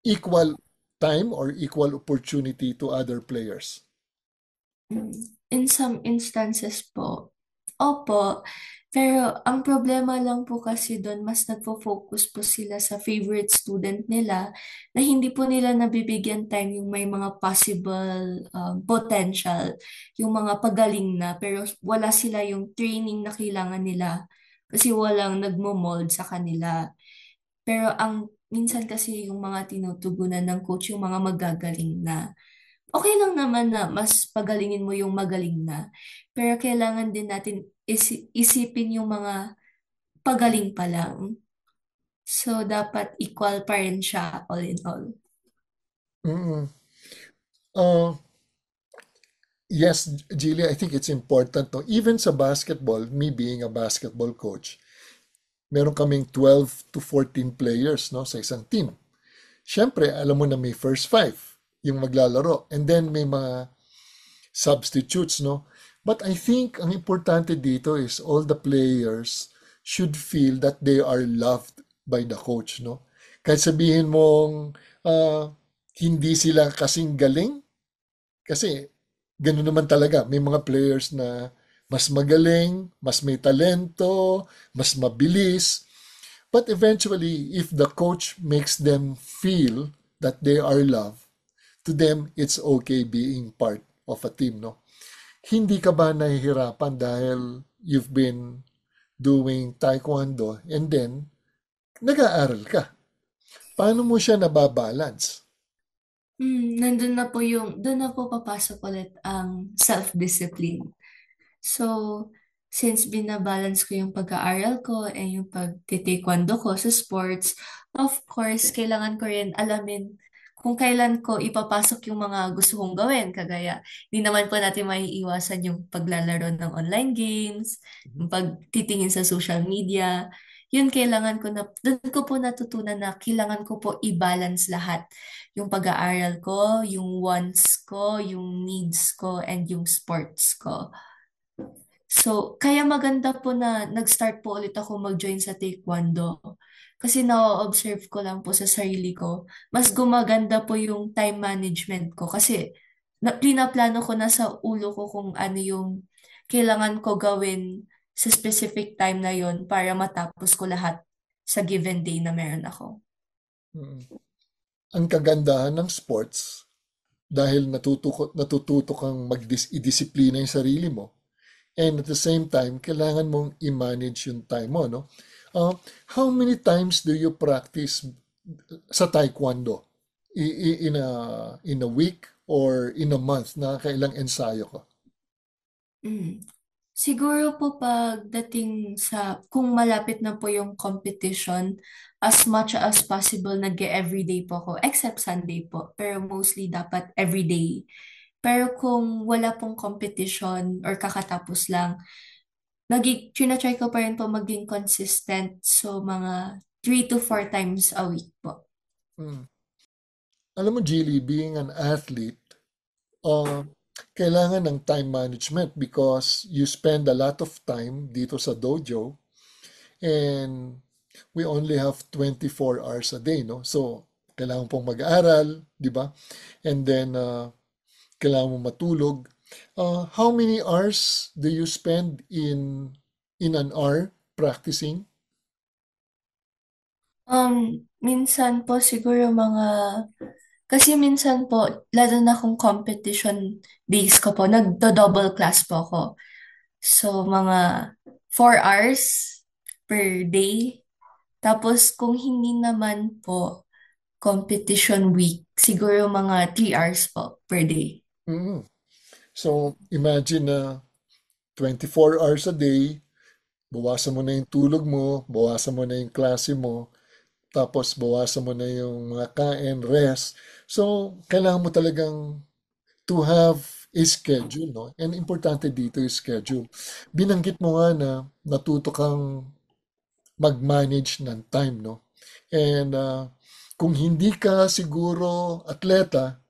Speaker 2: equal time or equal opportunity to other players.
Speaker 6: In some instances po, opo. Pero ang problema lang po kasi doon, mas nagfo-focus po sila sa favorite student nila na hindi po nila nabibigyan time yung may mga possible potential, yung mga pagaling na, pero wala sila yung training na kailangan nila kasi walang nagmo-mold sa kanila. Pero ang minsan kasi yung mga tinutugunan ng coach, yung mga magagaling na. Okay lang naman na mas pagalingin mo yung magaling na. Pero kailangan din natin isipin yung mga pagaling pa lang. So, dapat equal pa rin siya all in all.
Speaker 2: Mm-mm. Uh, yes, Julie, I think it's important. No? Even sa basketball, me being a basketball coach, meron kaming 12 to 14 players no, sa isang team. Siyempre, alam mo na may first five yung maglalaro. And then may mga substitutes, no? But I think ang importante dito is all the players should feel that they are loved by the coach, no? Kahit sabihin mong hindi sila kasing galing, kasi gano'n naman talaga. May mga players na mas magaling, mas may talento, mas mabilis. But eventually, if the coach makes them feel that they are loved, to them, it's okay being part of a team, no? Hindi ka ba nahihirapan dahil you've been doing taekwondo and then nag-aaral ka? Paano mo siya nababalance?
Speaker 6: Doon na po papasok ulit ang self-discipline. So, since binabalance ko yung pag-aaral ko and yung pag-taekwondo ko sa sports, of course, kailangan ko rin alamin kung kailan ko ipapasok yung mga gusto kong gawin. Kagaya, di naman po natin maiiwasan yung paglalaro ng online games, yung pagtitingin sa social media. Yun doon ko po natutunan na kailangan ko po i-balance lahat. Yung pag-aaral ko, yung wants ko, yung needs ko, and yung sports ko. So, kaya maganda po na nag-start po ulit ako mag-join sa taekwondo. Kasi na-observe ko lang po sa sarili ko, mas gumaganda po yung time management ko. Kasi pinaplano ko na sa ulo ko kung ano yung kailangan ko gawin sa specific time na yon para matapos ko lahat sa given day na meron ako.
Speaker 2: Ang kagandahan ng sports, dahil natututo kang mag-idisiplina yung sarili mo, and at the same time, kailangan mong i-manage yung time mo, no? How many times do you practice sa taekwondo? In a week or in a month na kailang ensayo ko?
Speaker 6: Siguro po pagdating sa, kung malapit na po yung competition, as much as possible nag-everyday po ako, except Sunday po. Pero mostly dapat everyday. Pero kung wala pong competition or kakatapos lang, try ko pa rin po maging consistent. So, mga 3 to 4 times a week po.
Speaker 2: Alam mo, Jilly, being an athlete, kailangan ng time management because you spend a lot of time dito sa dojo and we only have 24 hours a day, no? So, kailangan pong mag-aaral, di ba? And then, kailangan mo matulog. How many hours do you spend in an hour practicing?
Speaker 6: Minsan po siguro kasi minsan po, lalo na kung competition days ko po, nagdo-double class po ako. So, mga 4 hours per day. Tapos, kung hindi naman po competition week, siguro mga 3 hours po per day.
Speaker 2: So, imagine na 24 hours a day, bawasan mo na yung tulog mo, bawasan mo na yung klase mo, tapos bawasan mo na yung mga kain, rest. So, kailangan mo talagang to have a schedule, no? And importante dito yung schedule. Binanggit mo nga na natuto kang mag-manage ng time, no? And kung hindi ka siguro atleta,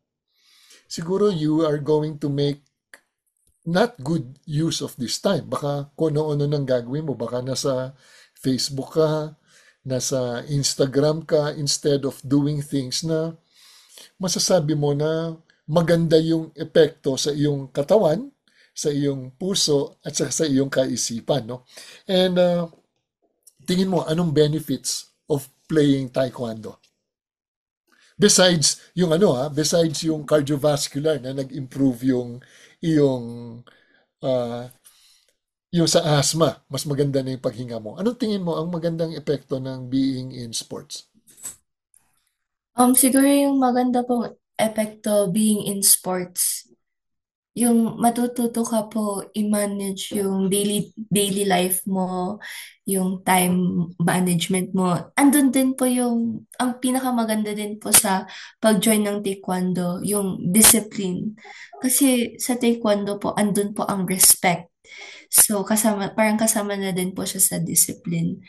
Speaker 2: siguro you are going to make not good use of this time. Baka kung ano-ano nang gagawin mo, baka nasa Facebook ka, nasa Instagram ka, instead of doing things na masasabi mo na maganda yung epekto sa iyong katawan, sa iyong puso, at sa iyong kaisipan. No? And tingin mo, anong benefits of playing taekwondo? Besides yung besides yung cardiovascular na nag-improve yung iyong yung sa asthma, mas maganda na yung paghinga mo. Anong tingin mo ang magandang epekto ng being in sports?
Speaker 6: Siguro yung maganda pong epekto being in sports, yung matututo ka po i-manage yung daily life mo, yung time management mo. Andun din po ang pinakamaganda din po sa pag-join ng taekwondo, yung discipline. Kasi sa taekwondo po, andun po ang respect. So, parang kasama na din po siya sa discipline.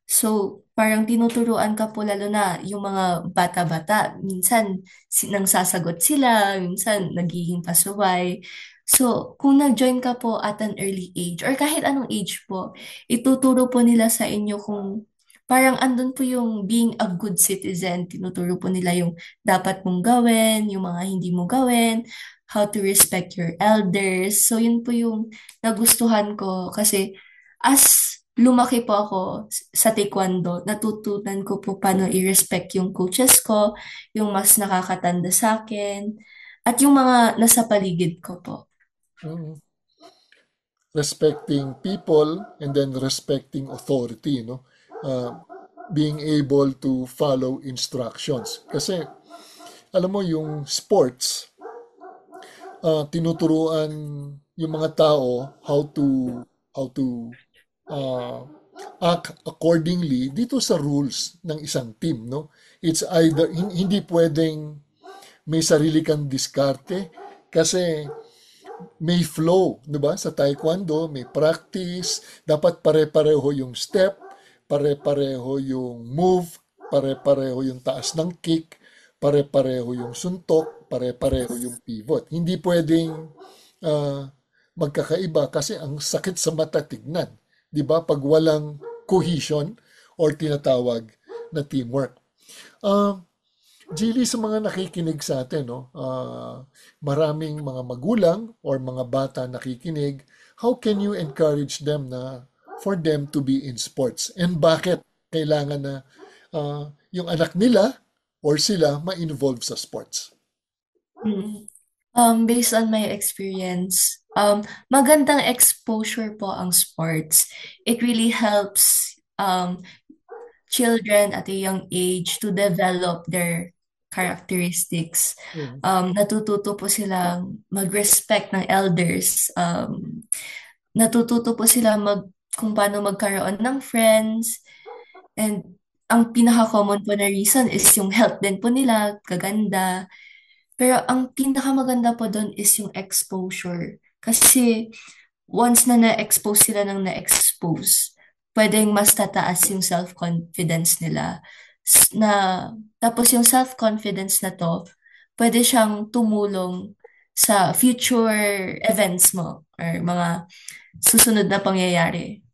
Speaker 6: So, parang tinuturuan ka po lalo na yung mga bata-bata. Minsan, nang sasagot sila, minsan nagiging pasaway. So, kung nag-join ka po at an early age, or kahit anong age po, ituturo po nila sa inyo kung parang andun po yung being a good citizen. Tinuturo po nila yung dapat mong gawin, yung mga hindi mo gawin, how to respect your elders. So, yun po yung nagustuhan ko kasi as lumaki po ako sa taekwondo, natutunan ko po paano i-respect yung coaches ko, yung mas nakakatanda sa akin, at yung mga nasa paligid ko po.
Speaker 2: Respecting people and then respecting authority, no? Being able to follow instructions. Kasi, alam mo, yung sports, tinuturuan yung mga tao how to act accordingly dito sa rules ng isang team, no? It's either hindi pwedeng may sarili kang diskarte kasi may flow, 'di ba? Sa taekwondo, may practice, dapat pare-pareho yung step, pare-pareho yung move, pare-pareho yung taas ng kick, pare-pareho yung suntok, pare-pareho yung pivot. Hindi pwedeng magkakaiba kasi ang sakit sa mata tignan. 'Di ba? Pag walang cohesion or tinatawag na teamwork. Jilly, sa mga nakikinig sa atin, no? Maraming mga magulang or mga bata nakikinig, how can you encourage them na for them to be in sports? And bakit kailangan na yung anak nila or sila ma-involve sa sports?
Speaker 6: Based on my experience, magandang exposure po ang sports. It really helps children at a young age to develop their characteristics. Natututo po silang mag-respect ng elders. Natututo po sila kung paano magkaroon ng friends. And ang pinaka-common po na reason is yung health din po nila, kaganda. Pero ang pinakamaganda po doon is yung exposure. Kasi once na na-expose sila ng na-expose, pwedeng mas tataas yung self-confidence nila. Tapos yung self-confidence na to, pwede siyang tumulong sa future events mo or mga susunod na pangyayari.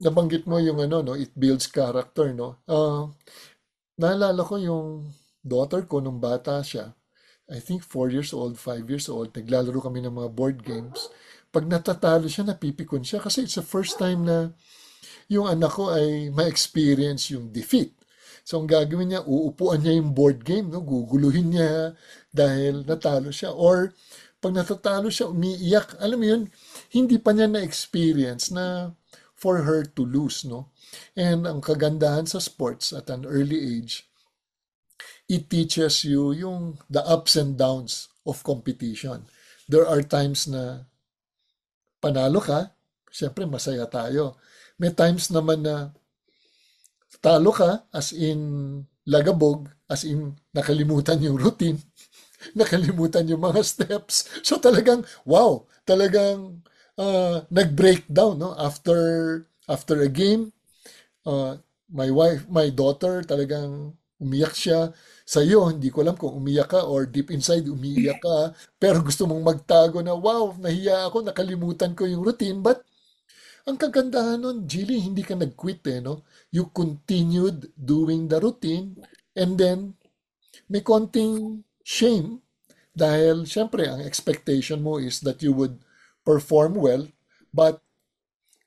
Speaker 2: Nabanggit mo yung no, it builds character, no? Naalala ko yung daughter ko nung bata siya. I think 4 years old, 5 years old. Naglalaro kami ng mga board games. Pag natatalo siya, napipikon siya. Kasi it's the first time na yung anak ko ay ma-experience yung defeat. So, ang gagawin niya, uupuan niya yung board game, no? Guguluhin niya dahil natalo siya. Or, pag natatalo siya, umiiyak. Alam mo yun, hindi pa niya na-experience na for her to lose, no? And ang kagandahan sa sports at an early age, it teaches you yung the ups and downs of competition. There are times na panalo ka, siyempre masaya tayo. May times naman na talo ka, as in lagabog, as in nakalimutan yung routine, nakalimutan yung mga steps. So talagang, wow, talagang nag-breakdown, no? After a game, my daughter talagang umiyak siya. Sa iyo, hindi ko alam kung umiyak ka or deep inside umiiyak ka, pero gusto mong magtago na, wow, nahiya ako, nakalimutan ko yung routine. But ang kagandahan nun, Jilly, hindi ka nag-quit no? You continued doing the routine, and then may konting shame dahil syempre ang expectation mo is that you would perform well, but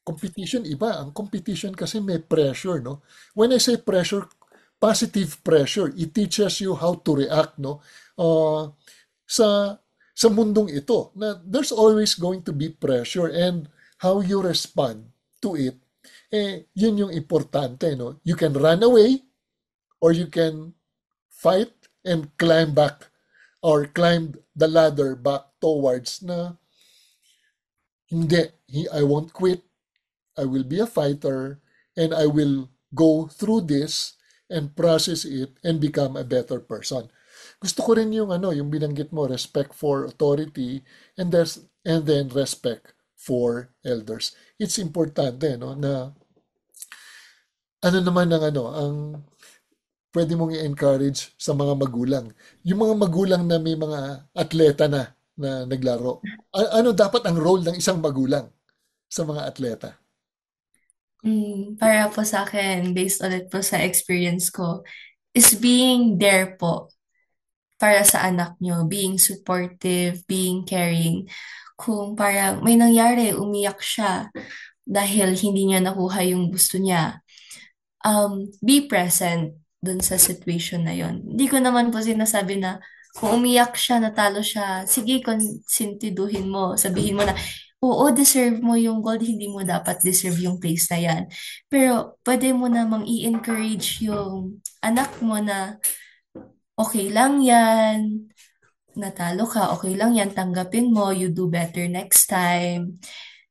Speaker 2: competition iba. Ang competition kasi may pressure, no? When I say pressure, positive pressure, it teaches you how to react, no? Sa mundong ito, na there's always going to be pressure, and how you respond to it, yun yung importante, no? You can run away or you can fight and climb back or climb the ladder back towards na hindi, I won't quit, I will be a fighter, and I will go through this and process it and become a better person. Gusto ko rin yung yung binanggit mo, respect for authority, and then respect for elders. It's importante no na naman ang pwede mong i-encourage sa mga magulang. Yung mga magulang na may mga atleta na naglaro. Ano dapat ang role ng isang magulang sa mga atleta?
Speaker 6: Para po sa akin, based ulit po sa experience ko, is being there po para sa anak nyo, being supportive, being caring. Kung parang may nangyari, umiyak siya dahil hindi niya nakuha yung gusto niya, be present dun sa situation na yon. Hindi ko naman po sinasabi na kung umiyak siya, natalo siya, sige, konsintiduhin mo, sabihin mo na, oo, deserve mo yung gold, hindi mo dapat deserve yung place na yan. Pero pwede mo namang i-encourage yung anak mo na okay lang yan, natalo ka, okay lang yan, tanggapin mo, you do better next time.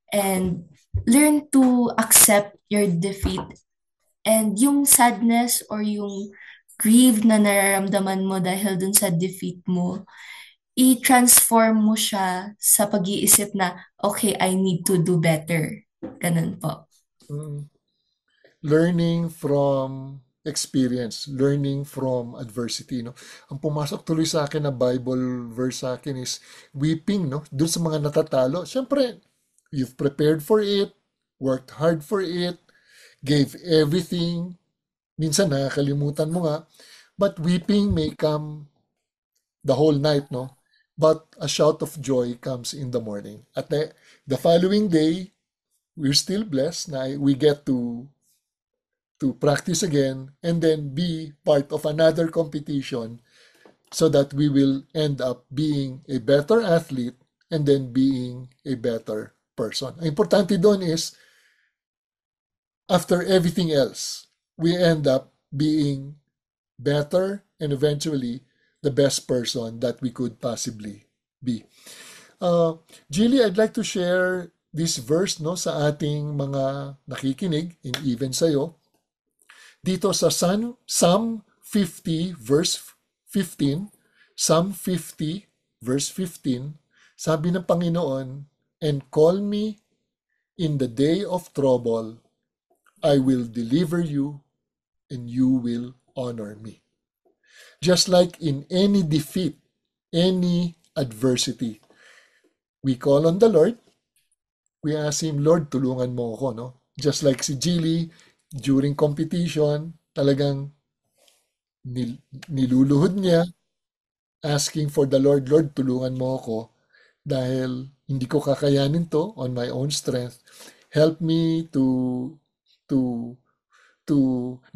Speaker 6: And learn to accept your defeat. And yung sadness or yung grief na nararamdaman mo dahil dun sa defeat mo, i-transform mo siya sa pag-iisip na, okay, I need to do better. Ganun po.
Speaker 2: Learning from experience, learning from adversity, no? Ang pumasok tuloy sa akin na Bible verse sa akin is weeping, no? Doon sa mga natatalo. Siyempre, you've prepared for it, worked hard for it, gave everything. Minsan nakakalimutan mo nga, but weeping may come the whole night, no? But a shout of joy comes in the morning. At the following day, we're still blessed na we get to practice again and then be part of another competition so that we will end up being a better athlete and then being a better person. Ang importante doon is, after everything else, we end up being better and eventually the best person that we could possibly be. Jilly, I'd like to share this verse no sa ating mga nakikinig and even sa'yo. Dito sa Psalm 50 verse 15, Psalm 50 verse 15, sabi ng Panginoon, "And call me in the day of trouble, I will deliver you, and you will honor me." Just like in any defeat, any adversity, we call on the Lord, we ask Him, Lord, tulungan mo ako, no? Just like si Jilly, during competition, talagang niluluhod niya, asking for the Lord, Lord, tulungan mo ako dahil hindi ko kakayanin to on my own strength. Help me to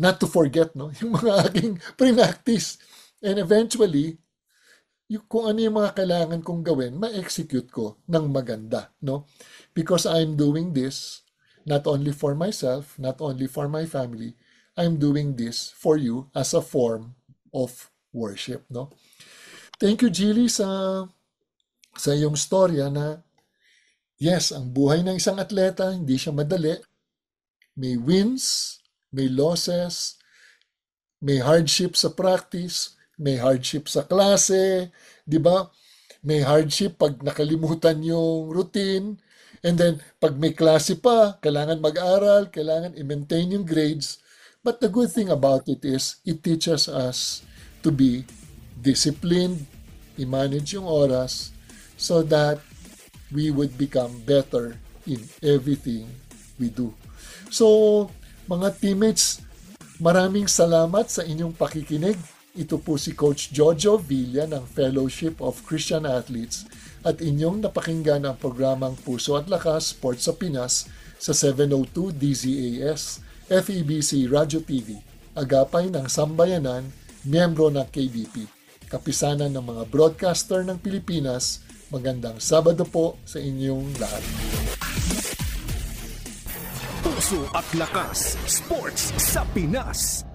Speaker 2: not to forget no yung mga aking practice, and eventually kung ano yung mga kailangan kong gawin, ma-execute ko ng maganda, no? Because I'm doing this not only for myself, not only for my family, I'm doing this for you as a form of worship, no? Thank you, Jilly, sa iyong storya na yes, ang buhay ng isang atleta hindi siya madali. May wins, may losses, may hardship sa practice, may hardship sa klase, di ba? May hardship pag nakalimutan yung routine, and then pag may klase pa, kailangan mag-aral, kailangan i-maintain yung grades. But the good thing about it is, it teaches us to be disciplined, i-manage yung oras, so that we would become better in everything we do. So, mga teammates, maraming salamat sa inyong pakikinig. Ito po si Coach Jojo Villa ng Fellowship of Christian Athletes at inyong napakinggan ang programang Puso at Lakas Sports sa Pinas sa 702 DZAS, FEBC Radio TV, agapay ng Sambayanan, miyembro ng KBP, kapisanan ng mga broadcaster ng Pilipinas. Magandang Sabado po sa inyong lahat.
Speaker 1: Puso at Lakas Sports sa Pinas.